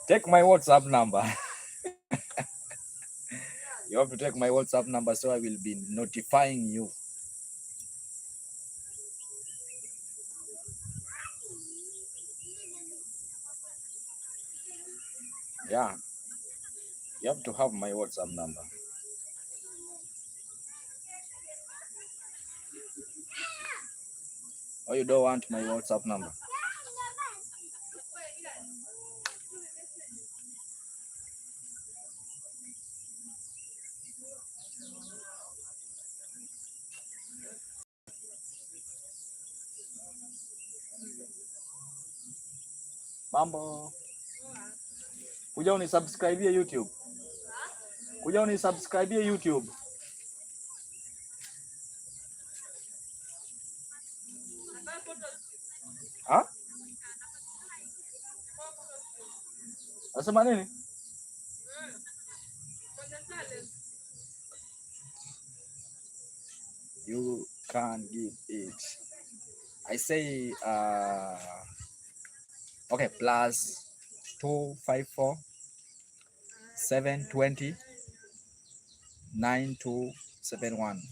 Take my WhatsApp number. You have to take my WhatsApp number so I will be notifying you. Yeah, you have to have my WhatsApp number. Or you don't want my WhatsApp number? Mambo. Kuja unisubscribe YouTube. Kuja unisubscribe YouTube. Ha? Nasema nini? You can't give it. I say okay, plus 254 720 9271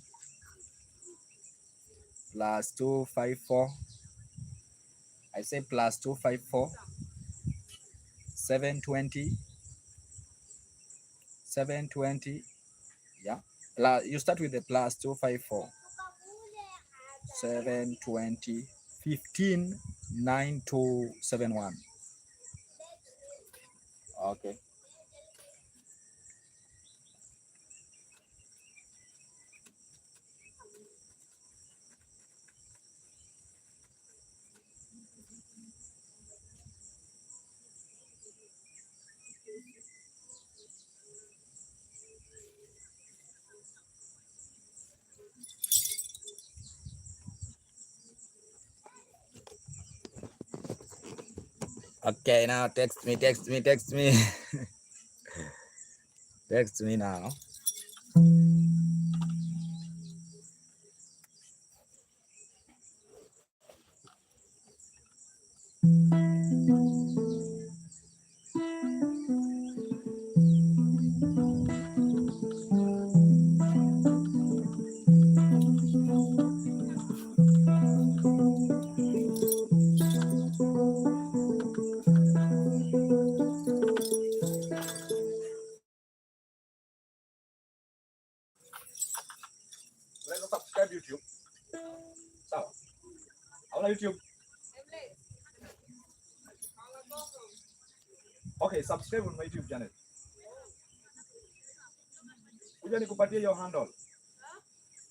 plus 254. I say plus 254 720 yeah. Plus, you start with the plus 254 720 15 9271. Okay. Okay, now text me. Text me now. Subscribe YouTube. Sawa. Hauna YouTube? Okay, subscribe on my YouTube channel. Kuja nikupatie hiyo handle.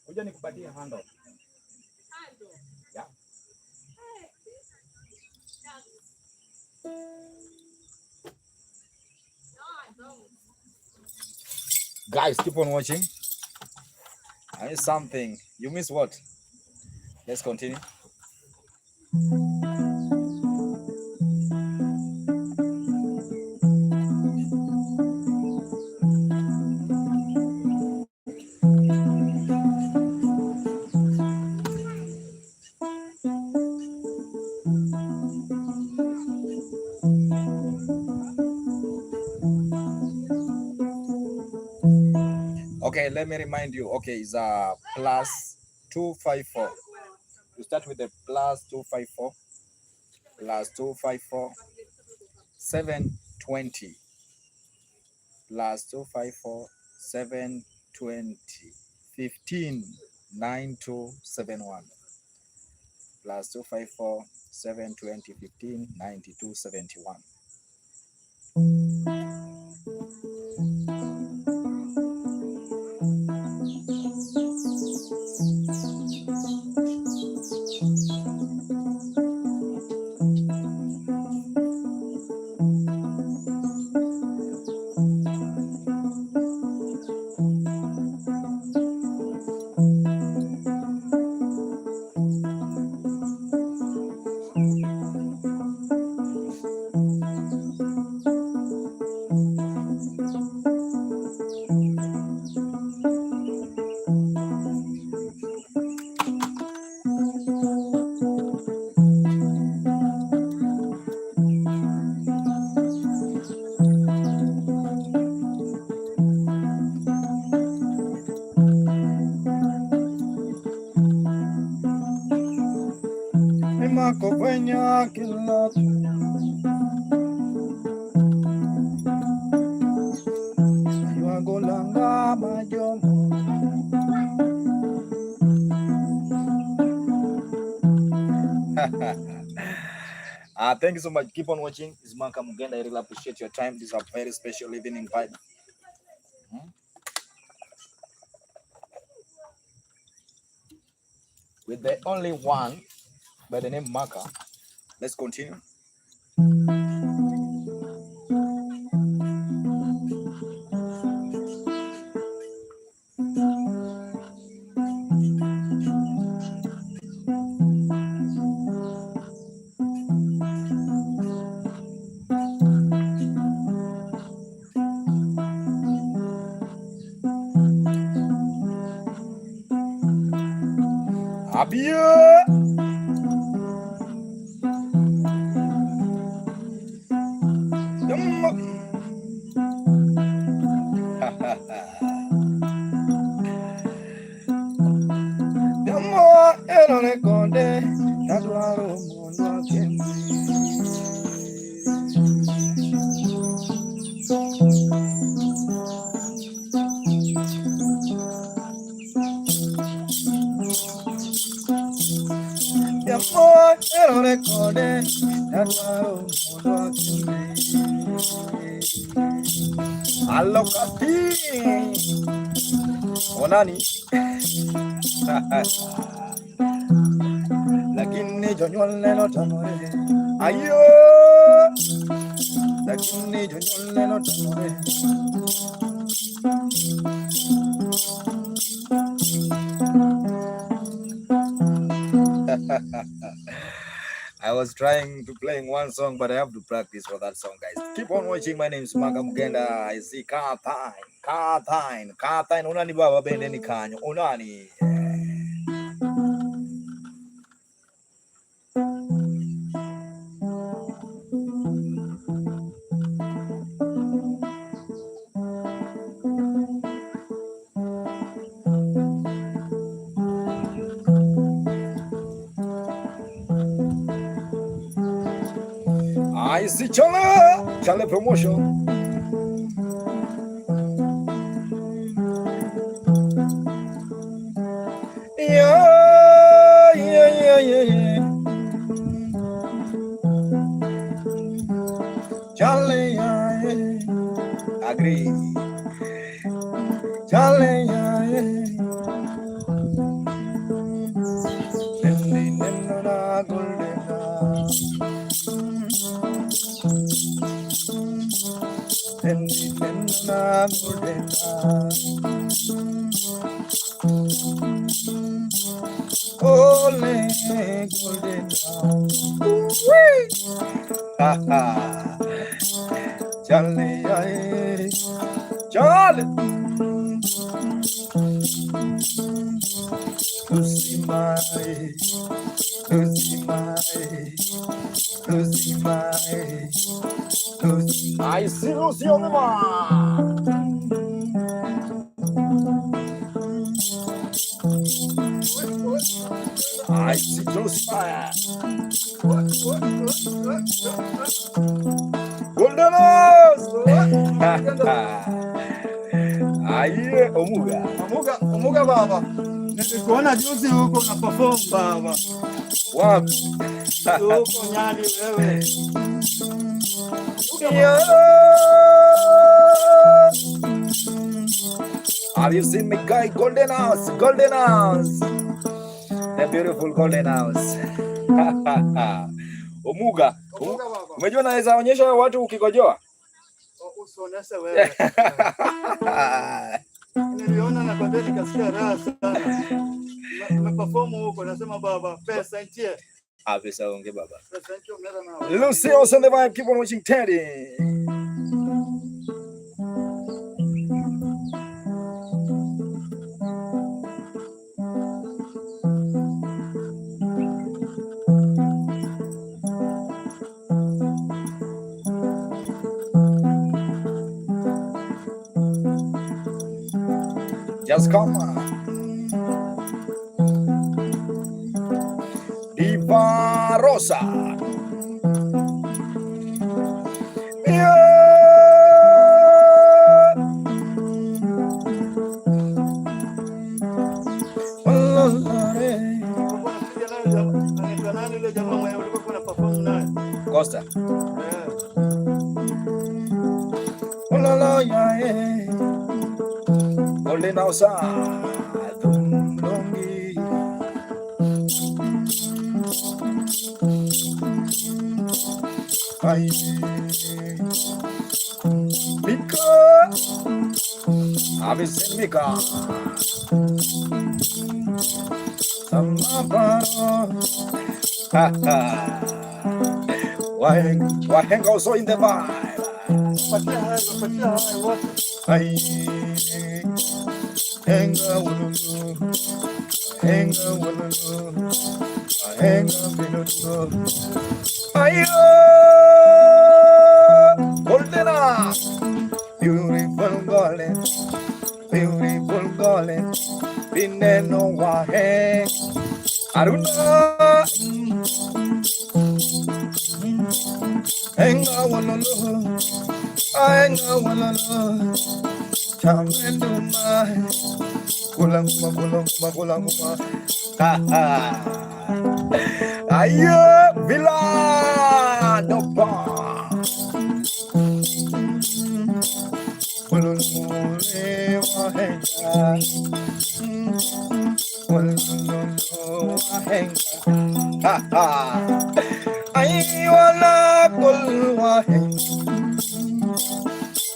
Kuja nikupatie handle. Yeah. Guys, keep on watching. I miss something. You miss what? Let's continue. Okay, let me remind you. Okay, it's plus 254. You start with the plus 254 plus 254 720 plus 254 720 15 9271 plus 254 720 15 9271. Thank you so much. Keep on watching. It's Makamugenda. I really appreciate your time. This is a very special evening vibe. With the only one by the name Maka. Let's continue. Abia. Alokati onani lakini jonyole no tamore ayo lakini jonyole no tamore. I was trying to playing one song, but I have to practice for that song, guys. Keep on watching. My name is Makamugenda. I see Kathine. Unani baba bende ni kanyo. Unani. I see Chale promotion. Yeah. Chale, yeah. Agree. Chale, yeah. Ole golden Charlie, Charlie, Lucy my, I see Lucy on the mark. Just fire. Golden house. Aye, Omuga baba. Nilikuona juzi huko na perform baba. Wapi? Huko Nyali wewe. Have you seen me guy? Golden house, golden house. The beautiful golden house. Omuga. Umejua naweza onyesha watu ukikojoa? Usionese wewe. Niliona na kondeni kasikia raha sana. Umeperform huko nasema baba pesa ntie. Pesa onge baba. Pesa ntie umeenda na. Lucio on the vibe, keep on watching Teddy. Just come on. Diva Rosa. Yeah. Costa. Golden house, longi. Ay, Mika, abis Mika. Sama paro, waheng also in the vibe. Ay. Henga wululu, henga wululu, henga bilulu. Ayo, Goldena, beautiful golden, beautiful golden. Bineno wahe, Aruna. Henga wululu, henga wululu. Chamenduma, kulanguma. Ayo, Villa Dopa. Kulungule wahenga, kulungule wahenga. Ayo wala kulwahenga.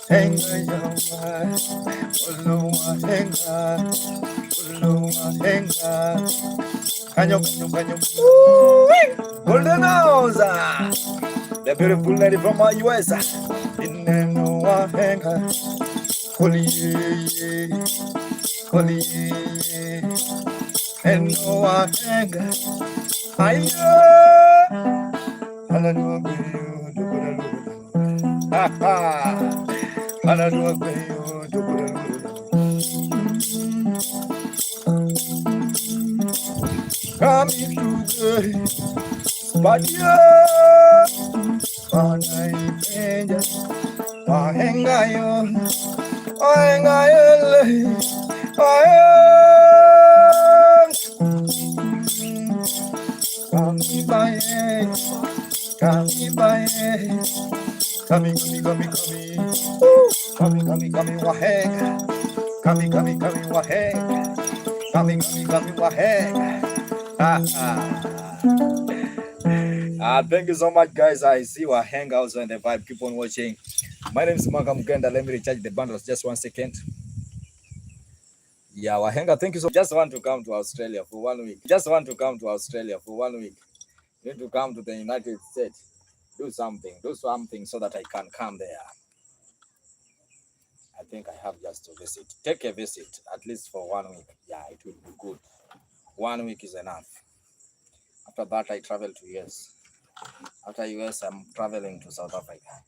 Henga yawa, uluma henga, kanyo. Golden house, the beautiful lady from my US. Ineno wa henga, koliye, eno wa henga. Ayo, halalu biyu dukuralu. Anadua bayo dukuralu. Kami tuge badia panai penja wahengayo le kami baye Kami wahenga. Kami wahenga. Thank you so much, guys. I see wahenga also in the vibe. Keep on watching. My name is Makamugenda. Let me recharge the bundles just 1 second. Yeah, wahenga, thank you so much. Just want to come to Australia for 1 week. You need to come to the United States. Do something so that I can come there. I think I have just to visit. Take a visit, at least for 1 week. Yeah, it will be good. 1 week is enough. After that, I travel to US. After US, I'm traveling to South Africa.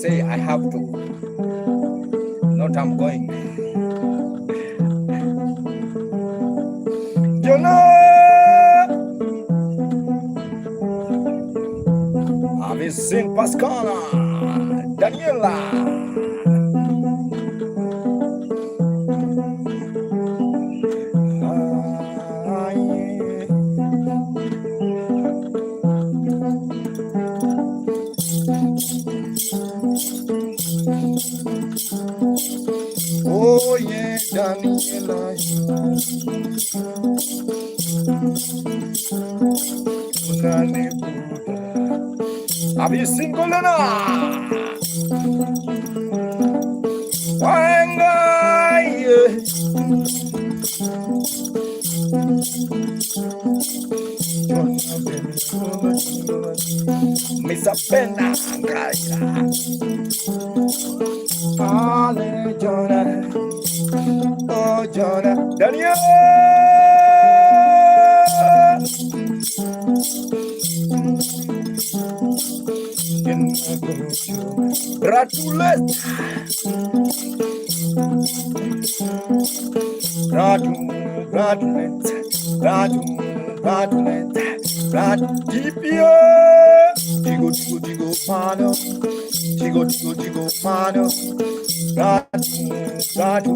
say I have to. Not I'm going. I've seen Pascana, Daniela. Oh yeah, Daniela. Have you seen Golana? Missa Penna, Jonah, oh Jonah, Daniel. Ratulet, Tipio, Tigo, mano, Tigo, mano, Ratu,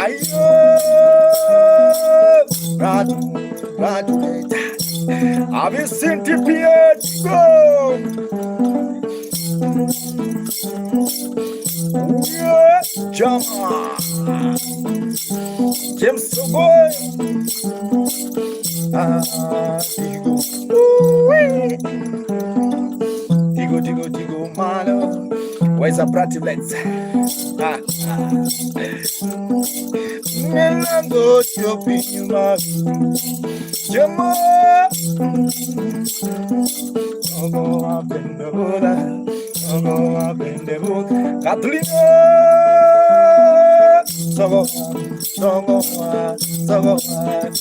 ayo, Ratu, have you seen Tipio? Go! Jama, James Boy, Tigo, mano. Where's the bratilets? Melango, chopping you up. Jama, go up in the wood. Go up in the wood. Katrina,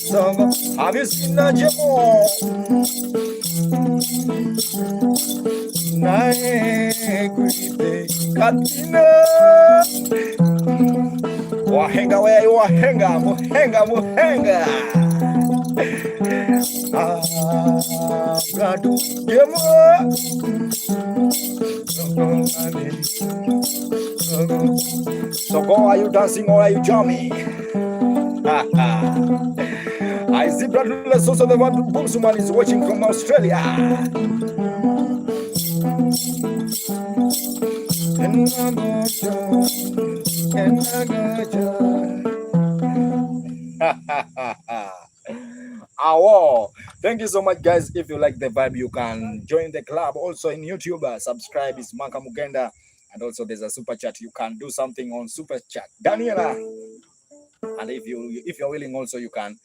Songo. Have you seen the Jamo? Katrina, wahenga we, muhenga. Brado, Jamo. So go, are you dancing or are you jamming? I see Brother also the one Boomsuman is watching from Australia. Thank you so much, guys. If you like the vibe, you can join the club. Also in YouTube, subscribe is Makamugenda, and also there's a super chat. You can do something on super chat, Daniela. And if you're willing, also you can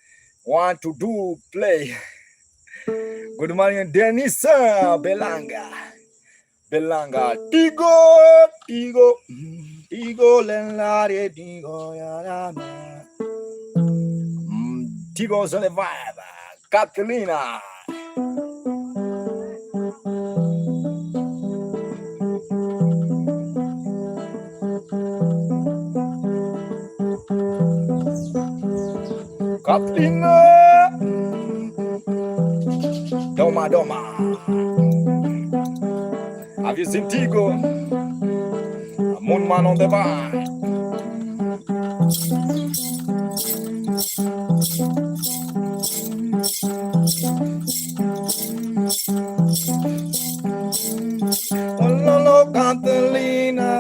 want to play. Good morning, Denisa Belanga, Tigo, Lenlare, Tigo, Yarama. Tigo's on the vibe. Catalina. Doma. Have you seen Tigo? Moonman on the vibe. Catalina,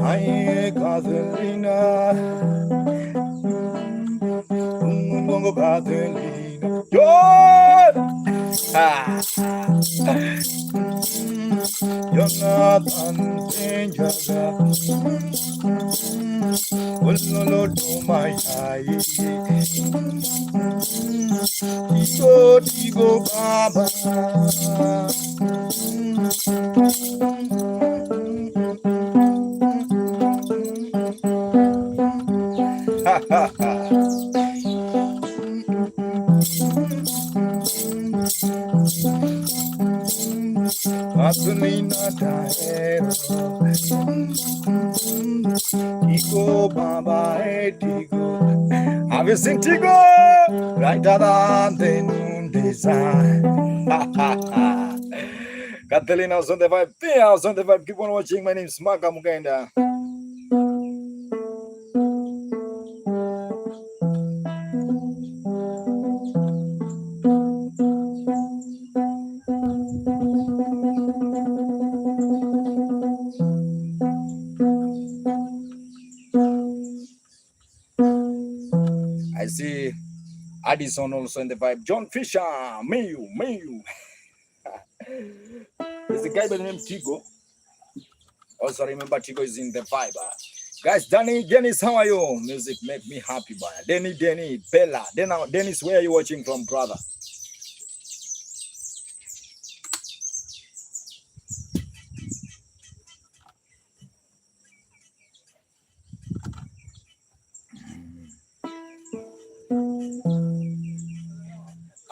ay Catalina, Catalina, yo, Jonathan, Ololo do my eye, Tigo Baba. Atunina taero Tigo baba tigo. Have you seen Tigo? Brighter than the noonday. Catalina was on the vibe. I was on the vibe. Keep on watching. My name is Makamugenda. I see Addison also in the vibe. John Fisher, Mayu. There's a guy by the name Tigo. Also remember Tigo is in the vibe. Guys, Danny, Dennis, how are you? Music make me happy, boy. Denny, Bella. Dennis, where are you watching from, brother?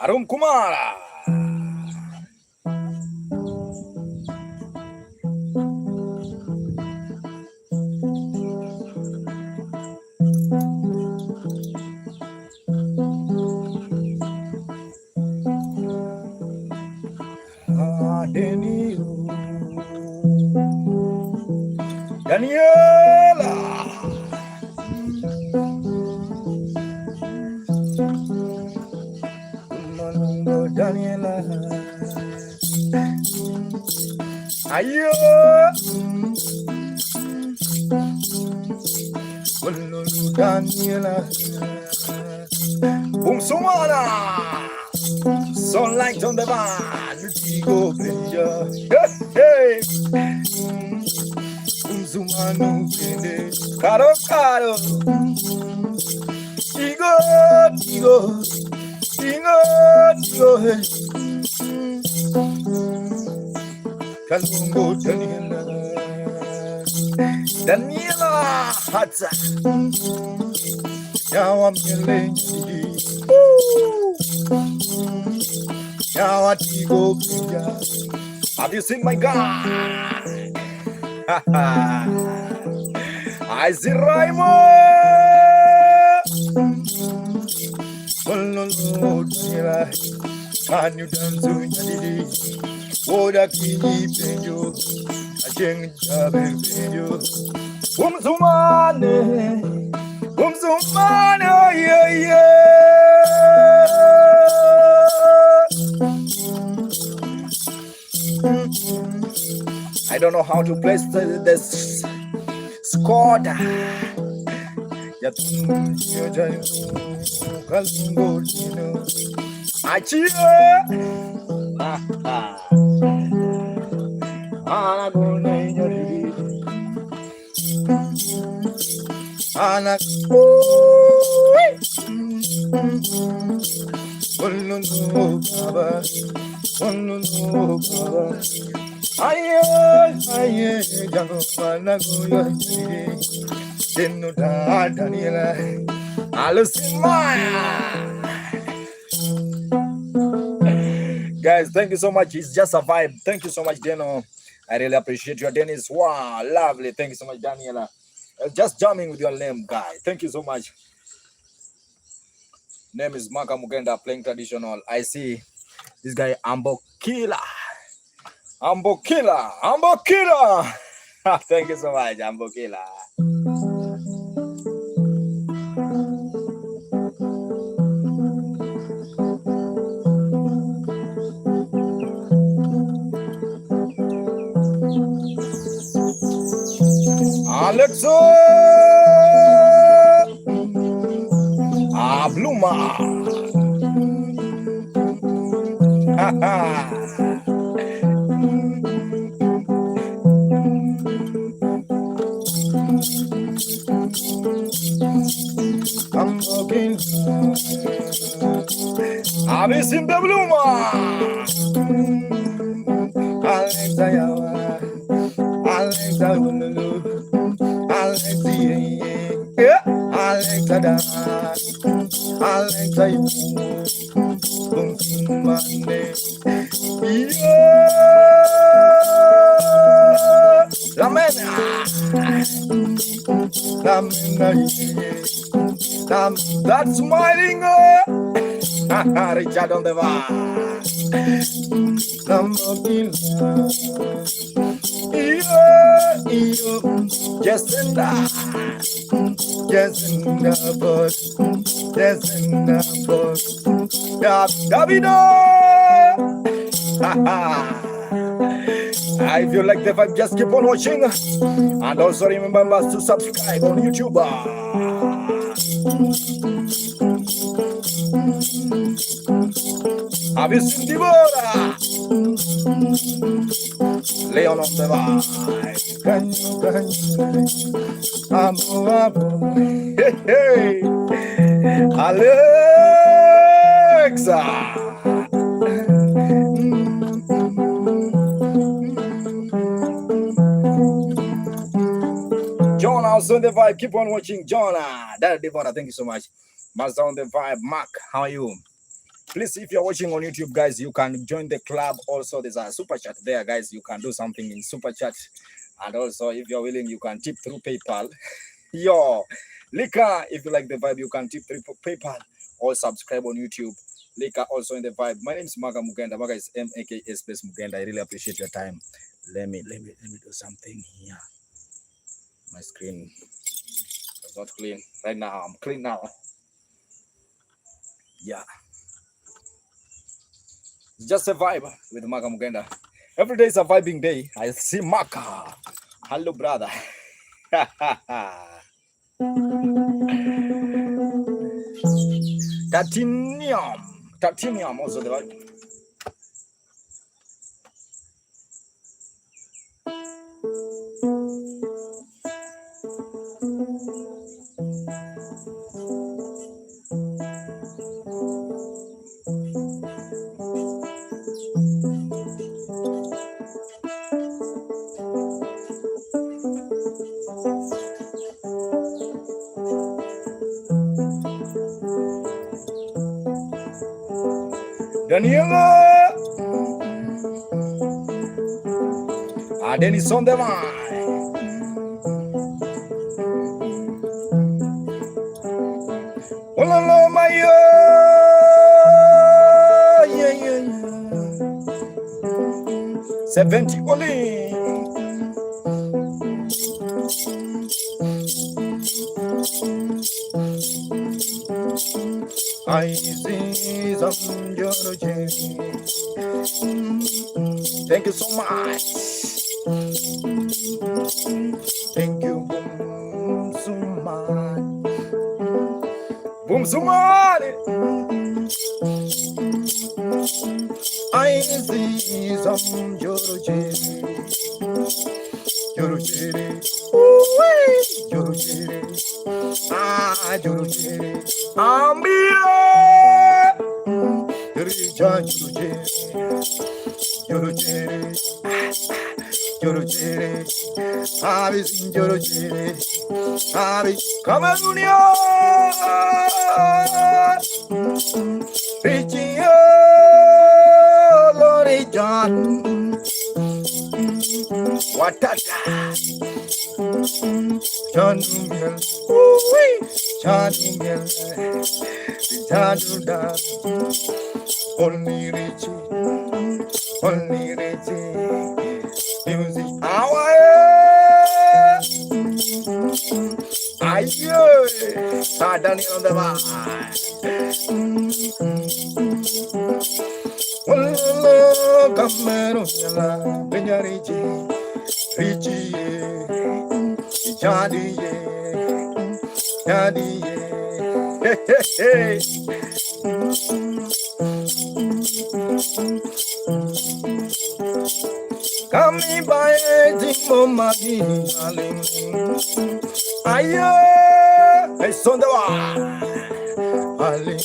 Arun Kumara. Daniela. Daniela. Ayo. Daniela. Boom Sumana. Sunlight on the van. Go hey. Sumano, caro. Tigo. Kalungo Daniela Hatsa. Now I'm yelling. Now I Tigo. Have you seen my guy? I see Raymond. Can you dance to me? Oh, that keep you. I can't have you. Umzumane, yeah. I don't know how to place this squad. Guys, thank you so much. It's just a vibe. Thank you so much, Deno. I really appreciate your Dennis. Wow, lovely. Thank you so much, Daniela. Just jamming with your name, guy. Thank you so much. Name is Makamugenda, playing traditional. I see this guy, Ambo Killer. Thank you so much, Ambo Killer. Alexo Bluma. I'm walking. I've seen the Bluma. Alexa That's smiling. Richard on the bar. Yes and yes and boss. Yes and boss. Davino. If you like the vibe, just keep on watching. And also remember to subscribe on YouTube. Have you seen Deborah? Leon on the vibe. Hey, Alexa. John also on the vibe. Keep on watching, John. That Deborah, thank you so much. Master on the vibe. Mark, how are you? Please, if you're watching on YouTube, guys, you can join the club. Also, there's a super chat there, guys. You can do something in super chat. And also, if you're willing, you can tip through PayPal. Yo, Lika, if you like the vibe, you can tip through PayPal or subscribe on YouTube. Lika also in the vibe. My name is Makamugenda. Maga is M-A-K-A space Mugenda. I really appreciate your time. Let me do something here. My screen is not clean right now. I'm clean now. Yeah. It's just a vibe with Makamugenda. Every day is a vibing day. I see Maka. Hello, brother. Titanium also the vibe. Daniela. Dennis on the line. Oh, my yeah. 70 only. I see some Georgia. Thank you so much. Thank you so much. Boom so much. I see some Georgia. Georgia. Ambia Richa Jorojere Avis in Jorojere Avis Camarunia Richio Lorijan Watata Chanumel Chanumel Chanunda Only Richie Music Ayo Sadani on the bar Wallo Kamero Yala Benyarichi Richie Jadi hey Kami bae jimbo magi aling ayo esondawa aling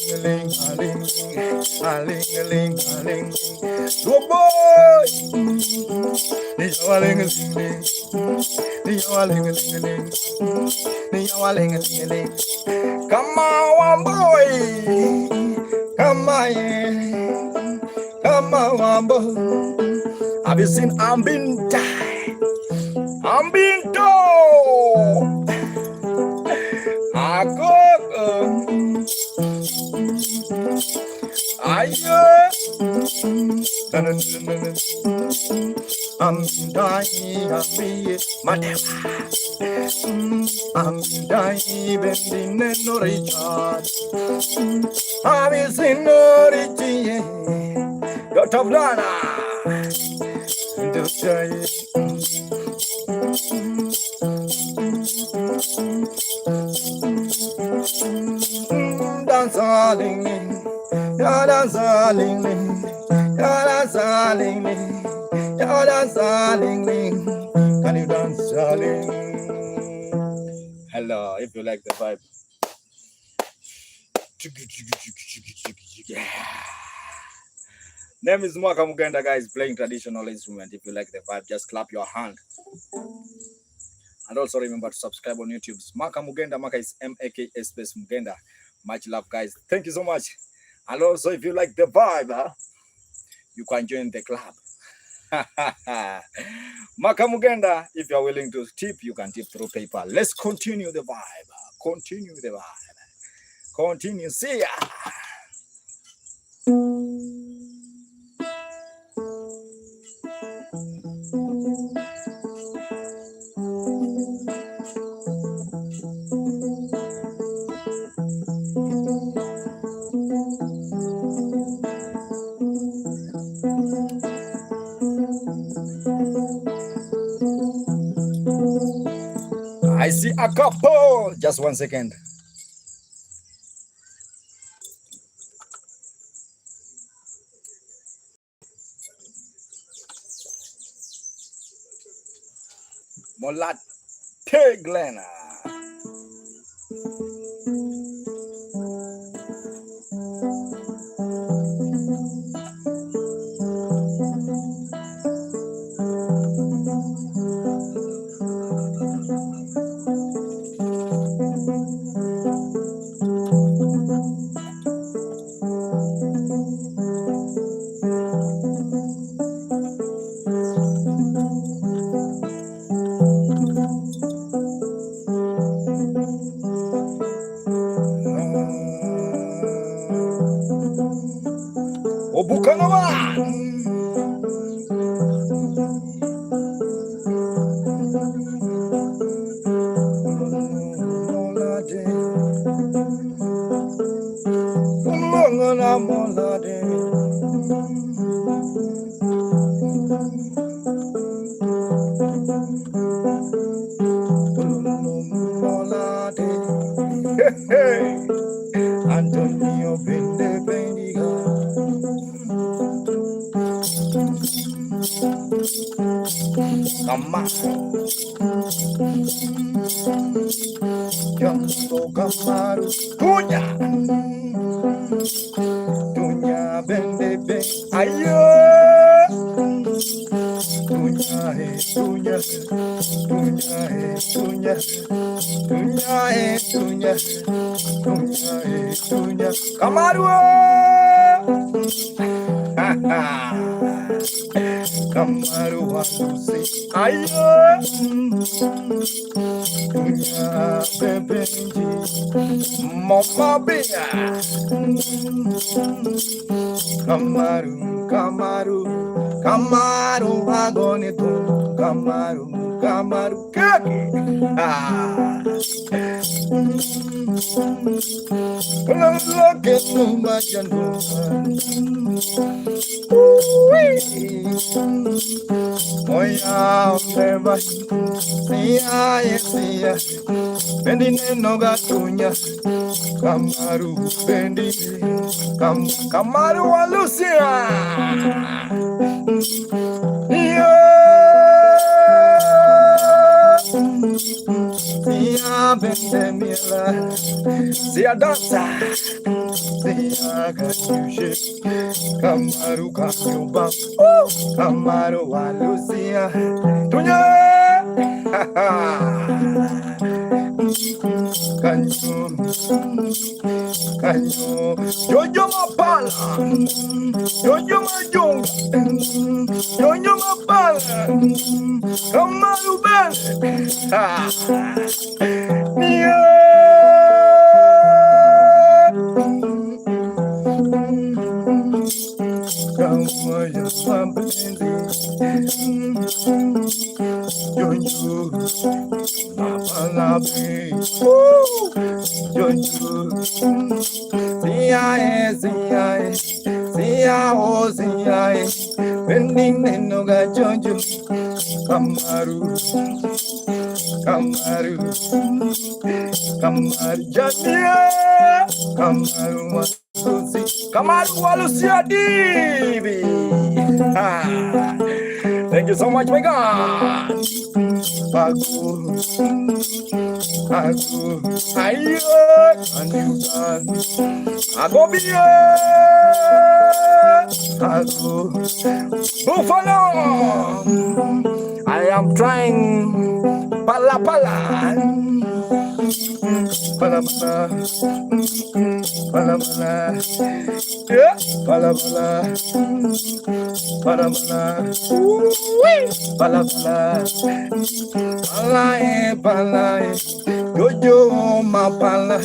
do boy ni aling come on boy come on boy. Have you seen I'm being told? I'm dying, I'm dying, bending and no Richard. I'm in no Richie. Got of Lana. Dancing, you're dancing, you're dancing, you're dancing. Can you dance, darling? Hello, if you like the vibe. Yeah. Name is Makamugenda, guys, playing traditional instrument. If you like the vibe, just clap your hand. And also remember to subscribe on YouTube. Makamugenda, Maka is M-A-K-A space Mugenda. Much love, guys. Thank you so much. And also, if you like the vibe, you can join the club. Makamugenda, if you're willing to tip, you can tip through PayPal. Let's continue the vibe. Continue the vibe. Continue. See ya. I see a couple. Just 1 second. Molat Peglena. Obukanova. Hey, Antonio Bende Bendiga. Camaro, Jambo Camaro, Tunya Bende Ben, Ayo, Tunya, Camaro, Camaro, Ayo, Tunya Bebenji, Mama Bea, Camaro, Agonito, Camaro, Kaki. Look at no gatunya, Camaru, Bendi, Camaru, Lucia. Sia Bendemila, Sia Dança, Sia Gachuche, Camaru, Cacuba, Camaru, Lucia, Tunya, Canyo, Jojo Mapala, Jojo Majung, Jojo Mapala, Camaru Ben, Palabi, Jojo, Siae, Pending Nenoga Jojo, Kamaru, Jania, Kamaru Walusia Divi. Thank you so much, my God. Ayo, Buffalo. I am trying pala. Yeah, pala. Palae, Jojo Mapala,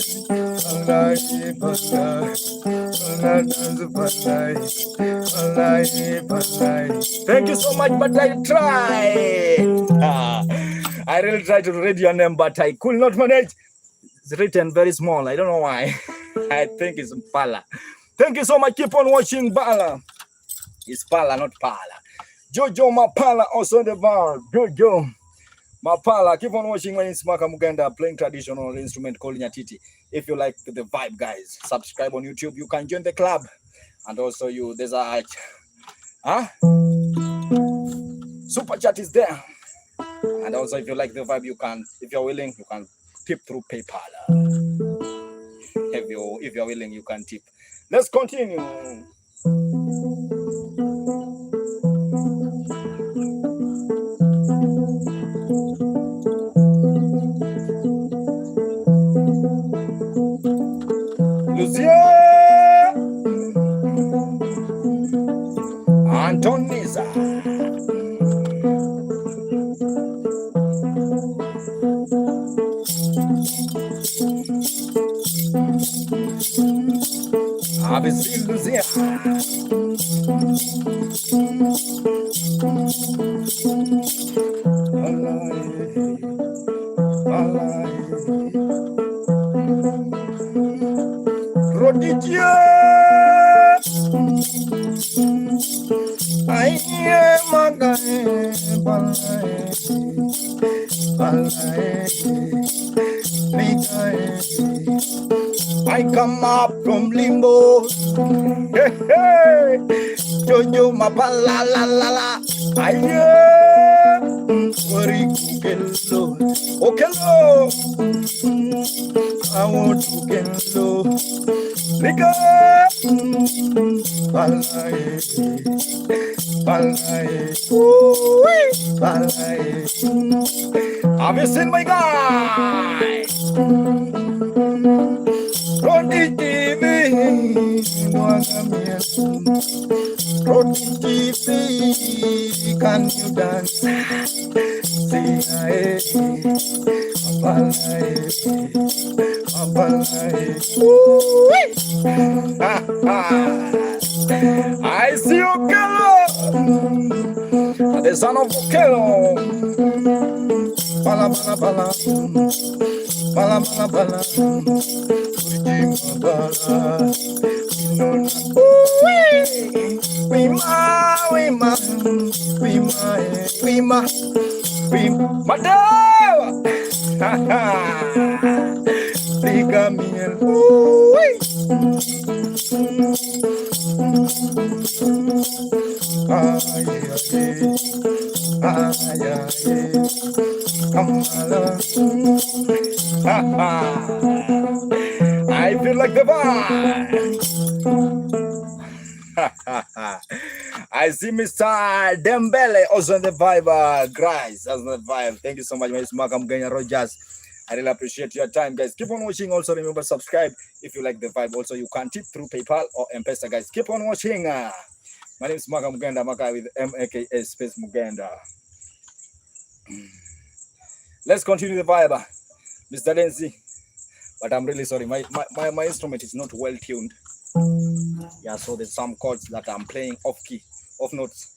Thank you so much, but I try. I really try to read your name, but I could not manage. It's written very small. I don't know why. I think it's Pala. Thank you so much. Keep on watching Pala. It's Pala, not Pala. Jojo Mapala also the bar. Jojo Mapala. Keep on watching. My name is Makamugenda, playing traditional instrument called nyatiti. If you like the vibe, guys, subscribe on YouTube. You can join the club. And also there's a super chat is there. And also if you like the vibe, if you're willing, you can tip through PayPal. If you're willing, you can tip. Let's continue. Lucia Antoniza. ABC Lucia. Rodidia. I am a I come up from limbo. Hey, hey. Jojo Mapala la la la. I am Warikelo. Okelo. I want to get low. Liga. Palae. Have you seen my guy? Rodi TV, Rodi TV, can you dance? I see Okello, the son of Okello. Pala. I feel like the vibe. I see Mr. Dembele also on the vibe, guys. That's the vibe. Thank you so much, Mr. Makamugenda Rogers. I really appreciate your time, guys. Keep on watching. Also, remember subscribe if you like the vibe. Also, you can tip through PayPal or M-Pesa, guys. Keep on watching. My name is Makamugenda, Maka with M-A-K-A space Mugenda. Let's continue the vibe, Mr. Denzi. But I'm really sorry. My instrument is not well tuned. Yeah, so there's some chords that I'm playing off key, off notes.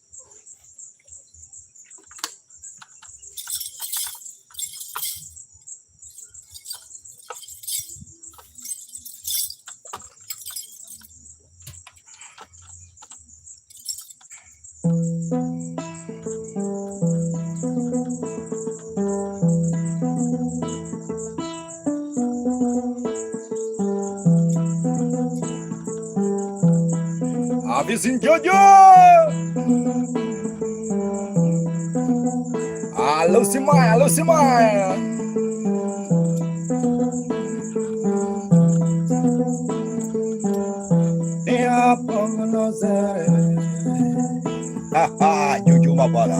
Avisin Jojo. Alô Simaya, alô Simaya. Haha, Jojo Mabara.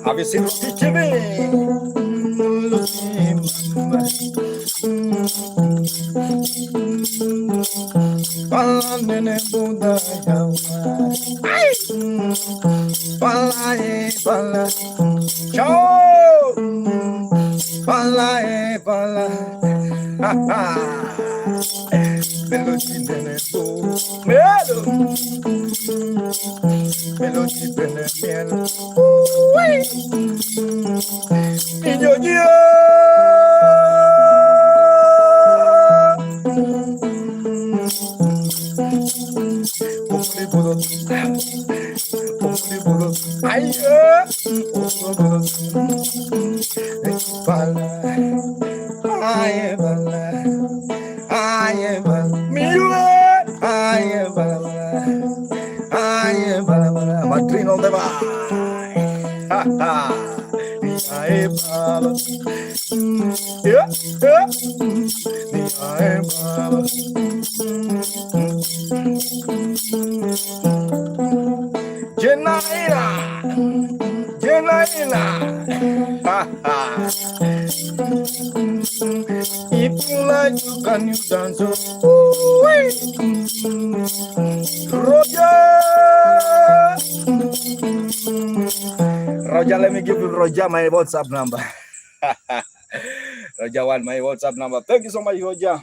Have you seen TV? Madrina on the if you like, you can you dance. Roger, let me give you Roger my WhatsApp number. Roger want my WhatsApp number. Thank you so much, Roger.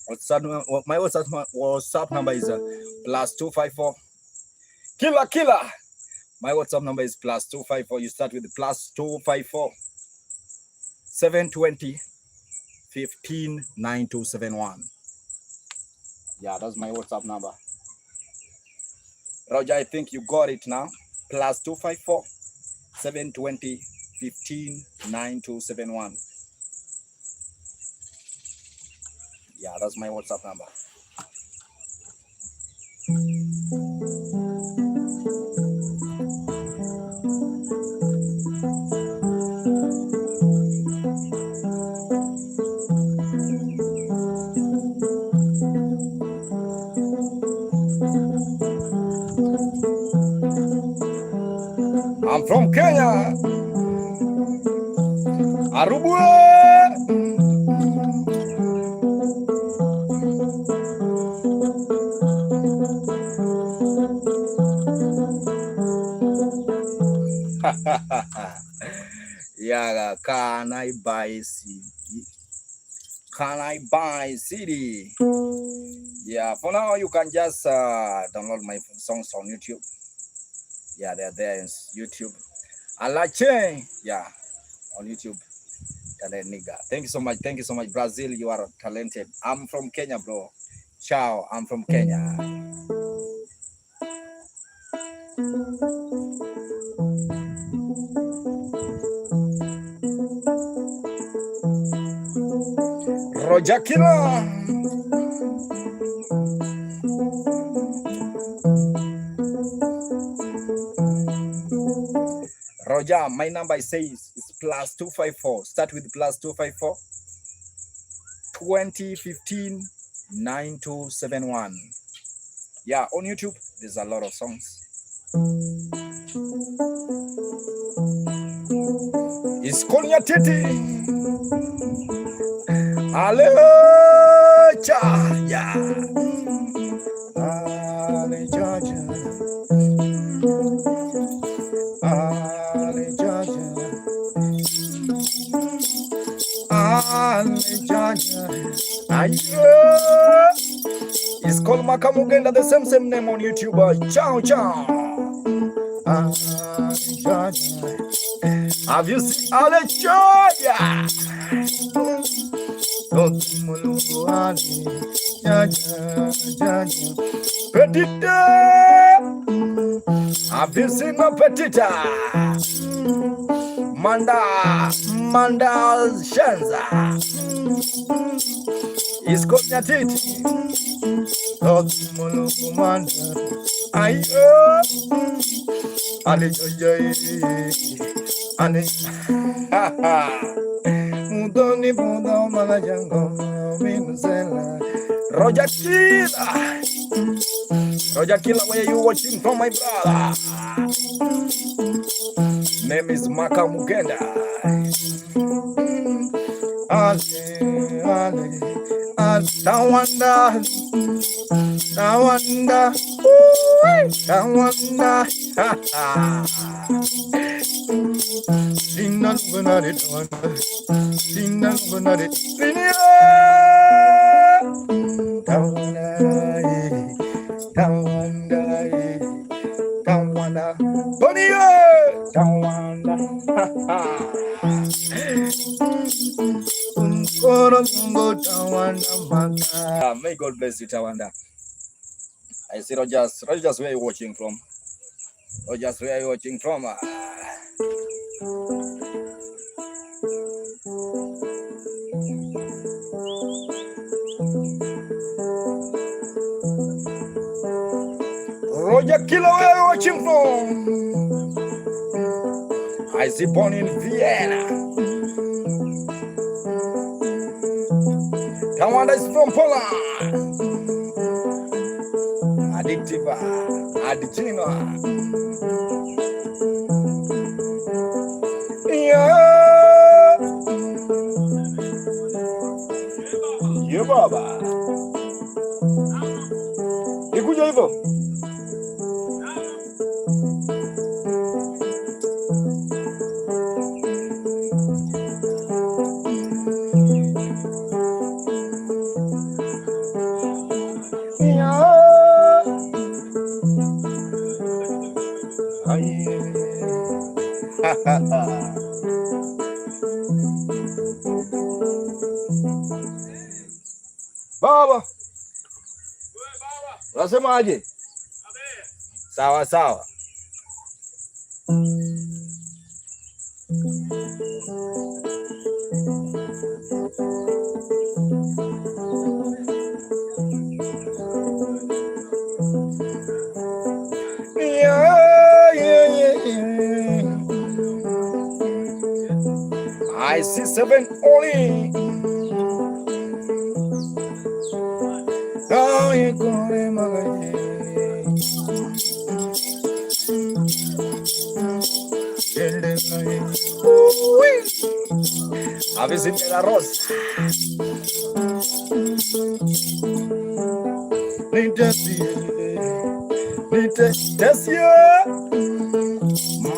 My WhatsApp number is +254. Killer. My WhatsApp number is +254. You start with +254 720 15 9271. Yeah, that's my WhatsApp number. Roger, I think you got it now. +254 720 15 9271. Yeah, that's my WhatsApp number. I'm from Kenya. Arubue. Yeah, can I buy CD? Can I buy CD? Yeah, for now you can just download my songs on YouTube. Yeah, they're there in YouTube. Alache, yeah, on YouTube. Nigga. Thank you so much. Thank you so much. Brazil, you are talented. I'm from Kenya, bro. Ciao, I'm from Kenya. Roger Killer. Roger, my number says it's +254. Start with +254 2015 9271. Yeah, on YouTube, there's a lot of songs. It's called Nyatiti. Alecha, yeah. Alecha. It's called Makamugenda, the same name on YouTube. Ciao, ciao. Have you seen Alechoya? Petita. Have you seen my Petita? Manda Shanza. It's called nyatiti. Roger Killer, where you watching from, my brother? Name is Makamugenda. Tawanda. May God bless you, Tawanda. I see Rogers, where are you watching from? Rogers, where are you watching from? Roger Killer, where are you watching from? I see born in Vienna. Tawanda is from Poland. Addictiva. Yeah, baba. Ikuja hivyo. Baba. Unasemaje? Sawa sawa. I see 7 only. A veces me da arroz.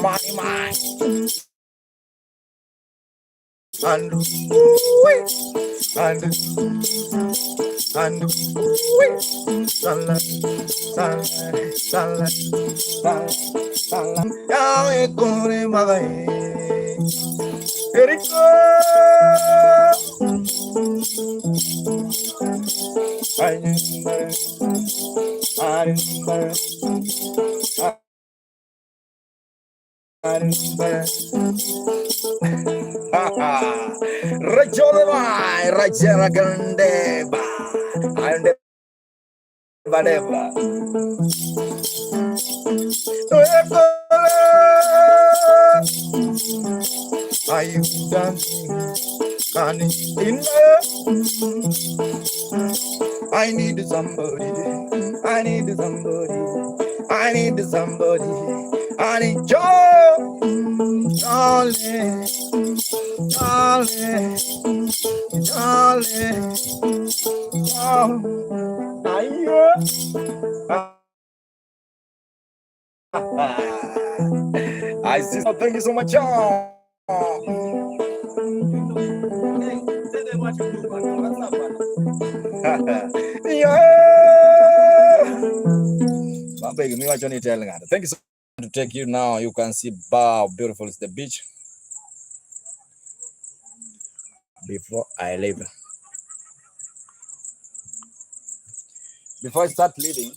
Money. And Ragione mai, ragione grandeba, andeva. Are you dancing? I need somebody. I need Joe, darling. I see. Thank you so much. Thank you so much to take you now. You can see how beautiful is the beach. Before I leave, before I start leaving,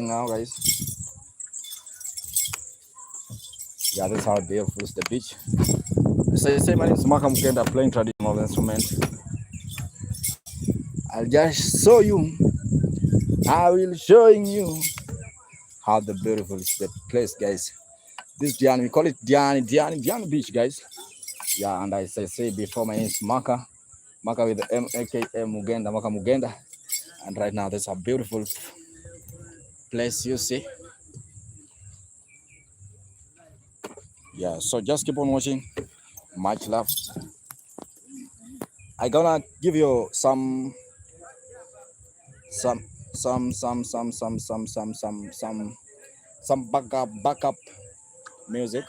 now, guys. Yeah, that's how beautiful is the beach. As I say, my name is Makamugenda, playing traditional instrument. I'll just show you. I will showing you how the beautiful is the place, guys. This Diani, we call it Diani Beach, guys. Yeah, and as I say before, my name is Maka with the Mugenda, Makamugenda. And right now, there's a beautiful place you see. Yeah, so just keep on watching. Much love. I gonna give you some backup music.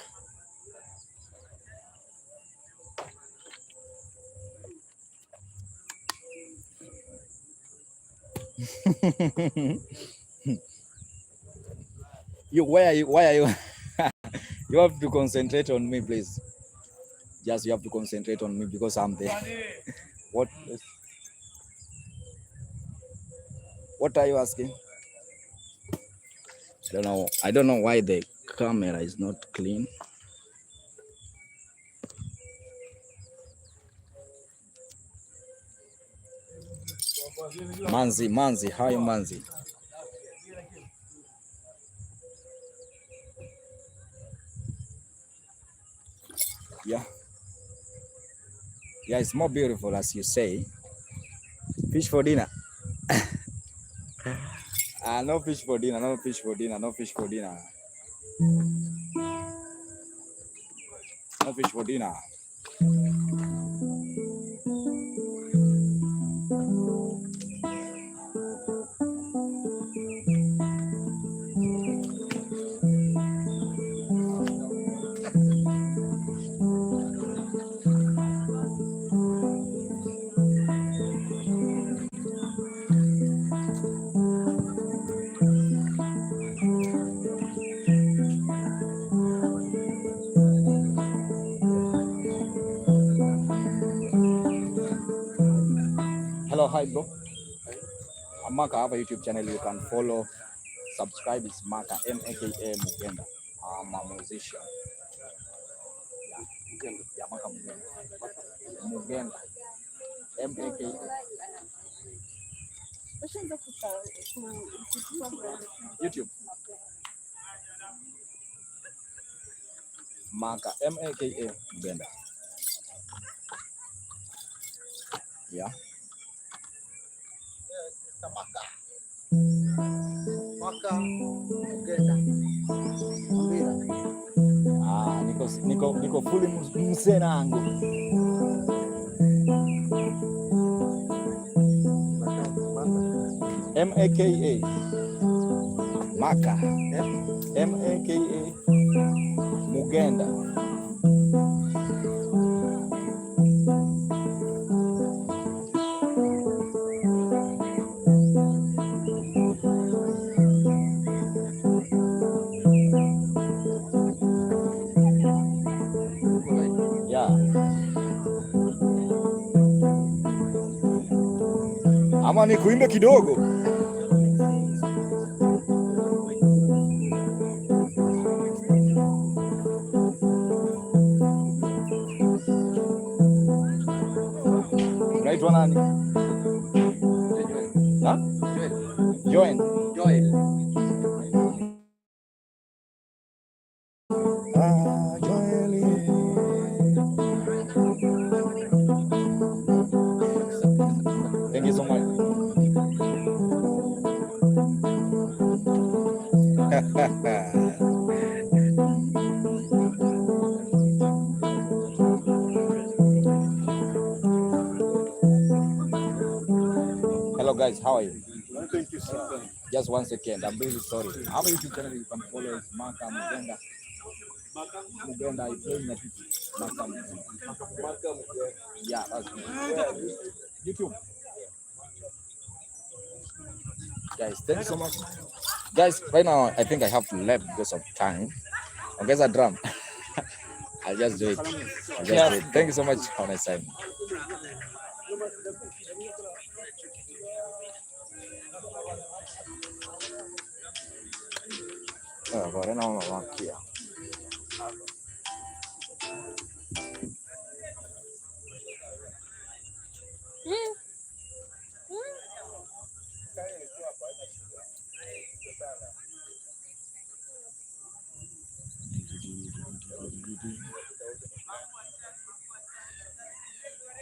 Why are you you have to concentrate on me, please. Just you have to concentrate on me because I'm there. What are you asking? I don't know why the camera is not clean. Manzi, hi Manzi. Yeah, it's more beautiful as you say. Fish for dinner. No fish for dinner. No fish for dinner. No fish for dinner. No fish for dinner. Hello, hi bro. I'm Maka. I have a YouTube channel you can follow. Subscribe. It's Maka, Maka Mugenda. I'm a musician. Yeah, Maka Mugenda. Maka. YouTube. Maka Maka Mugenda. Yeah. Maka Mugenda. Niko fully msenangu. Maka Maka Maka Mugenda. Ama nikuimbe kidogo. Unaitwa nani? Ha? Joel. Thank you so much. Hello guys, how are you? Thank you, sir. Just 1 second. I'm really sorry. Our YouTube channel you can follow is Makamugenda. Makamugenda, I play nyatiti. Makamugenda. Yeah, that's me. YouTube. Guys, thank you so much. Guys, right now I think I have to leave because of time. I guess a drum. I'll just do it. Do it. Thank you so much. Have a nice time. Agora não, aqui, ó.